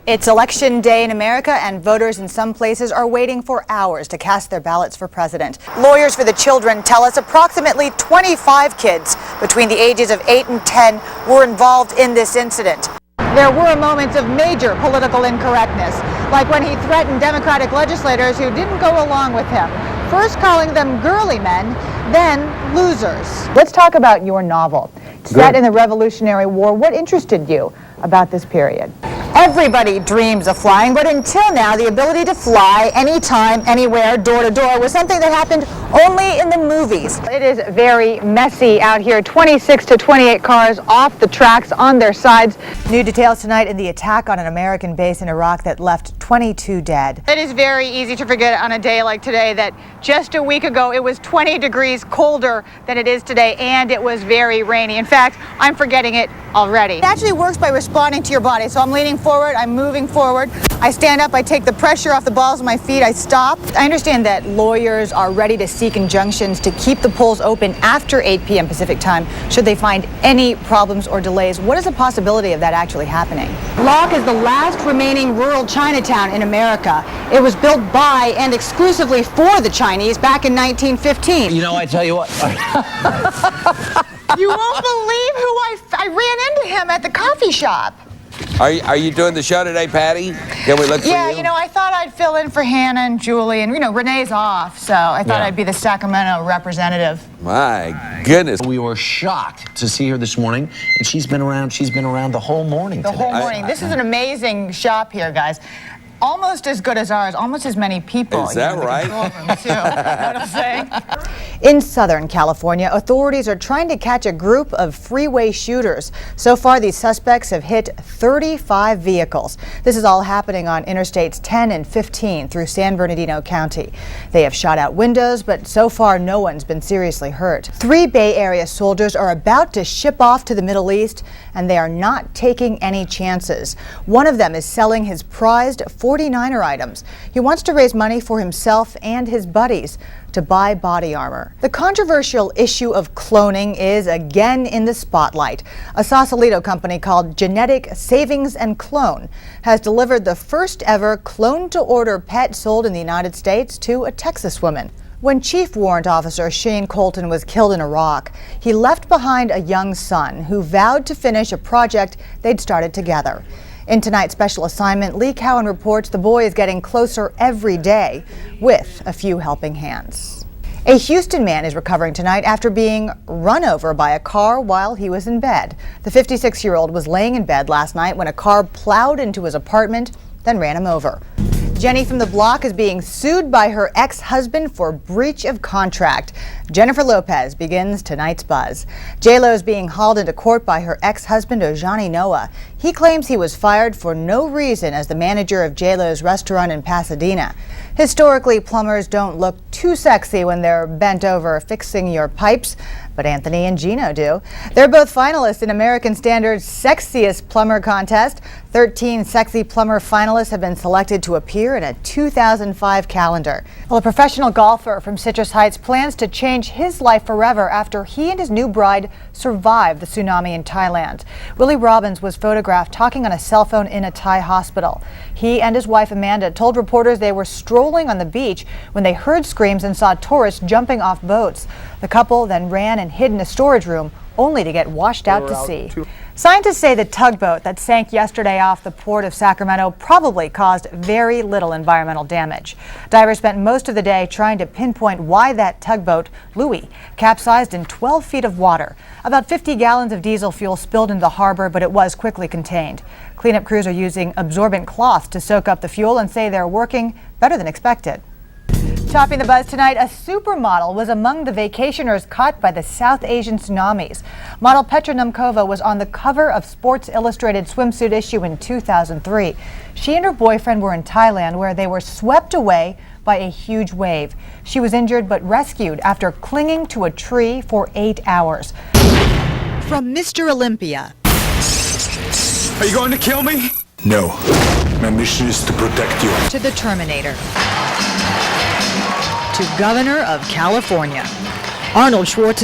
It's election day in America, and voters in some places are waiting for hours to cast their ballots for president. Lawyers for the children tell us approximately 25 kids between the ages of 8 and 10 were involved in this incident. There were moments of major political incorrectness, like when he threatened Democratic legislators who didn't go along with him, first calling them girly men, then losers. Let's talk about your novel. Set in the Revolutionary War, what interested you about this period? Everybody dreams of flying, but until now, the ability to fly anytime, anywhere, door to door was something that happened only in the movies. It is very messy out here. 26 to 28 cars off the tracks on their sides. New details tonight in the attack on an American base in Iraq that left 22 dead. It is very easy to forget on a day like today that just a week ago it was 20 degrees colder than it is today, and it was very rainy. In fact, I'm forgetting it already. It actually works by responding to your body. So I'm leaning forward, I'm moving forward, I stand up, I take the pressure off the balls of my feet, I stop. I understand that lawyers are ready to seek injunctions to keep the polls open after 8 p.m. Pacific time should they find any problems or delays. What is the possibility of that actually happening? Lok is the last remaining rural Chinatown in America. It was built by and exclusively for the Chinese back in 1915. You know, I tell you what. You won't believe who I ran into him at the coffee shop. Are you doing the show today, Patti? Can we look for you? Yeah, you know, I thought I'd fill in for Hannah and Julie, and, you know, Renee's off, so I thought I'd be the Sacramento representative. My goodness. We were shocked to see her this morning, and she's been around the whole morning today. The whole morning. This is an amazing shop here, guys. Almost as good as ours, almost as many people. Is that right? Control room, too. You know what I'm saying? In Southern California, authorities are trying to catch a group of freeway shooters. So far, these suspects have hit 35 vehicles. This is all happening on Interstates 10 and 15 through San Bernardino County. They have shot out windows, but so far no one's been seriously hurt. 3 Bay Area soldiers are about to ship off to the Middle East, and they are not taking any chances. One of them is selling his prized 49er items. He wants to raise money for himself and his buddies to buy body armor. The controversial issue of cloning is again in the spotlight. A Sausalito company called Genetic Savings and Clone has delivered the first ever clone-to-order pet sold in the United States to a Texas woman. When Chief Warrant Officer Shane Colton was killed in Iraq, he left behind a young son who vowed to finish a project they'd started together. In tonight's special assignment, Lee Cowan reports the boy is getting closer every day with a few helping hands. A Houston man is recovering tonight after being run over by a car while he was in bed. The 56-year-old was laying in bed last night when a car plowed into his apartment, then ran him over. Jenny from the block is being sued by her ex-husband for breach of contract. Jennifer Lopez begins tonight's buzz. J-Lo is being hauled into court by her ex-husband Ojani Noah. He claims he was fired for no reason as the manager of J-Lo's restaurant in Pasadena. Historically, plumbers don't look too sexy when they're bent over fixing your pipes, but Anthony and Gino do. They're both finalists in American Standard's Sexiest Plumber contest. 13 sexy plumber finalists have been selected to appear in a 2005 calendar. Well, a professional golfer from Citrus Heights plans to change his life forever after he and his new bride survived the tsunami in Thailand. Willie Robbins was photographed talking on a cell phone in a Thai hospital. He and his wife Amanda told reporters they were strolling on the beach when they heard screams and saw tourists jumping off boats. The couple then ran and hid in a storage room, only to get washed out to sea. Scientists say the tugboat that sank yesterday off the port of Sacramento probably caused very little environmental damage. Divers spent most of the day trying to pinpoint why that tugboat, Louie, capsized in 12 feet of water. About 50 gallons of diesel fuel spilled into the harbor, but it was quickly contained. Cleanup crews are using absorbent cloth to soak up the fuel and say they're working better than expected. Topping the buzz tonight, a supermodel was among the vacationers caught by the South Asian tsunamis. Model Petra Numkova was on the cover of Sports Illustrated swimsuit issue in 2003. She and her boyfriend were in Thailand where they were swept away by a huge wave. She was injured but rescued after clinging to a tree for 8 hours. From Mr. Olympia. Are you going to kill me? No. My mission is to protect you. To the Terminator. To Governor of California. Arnold Schwarzenegger.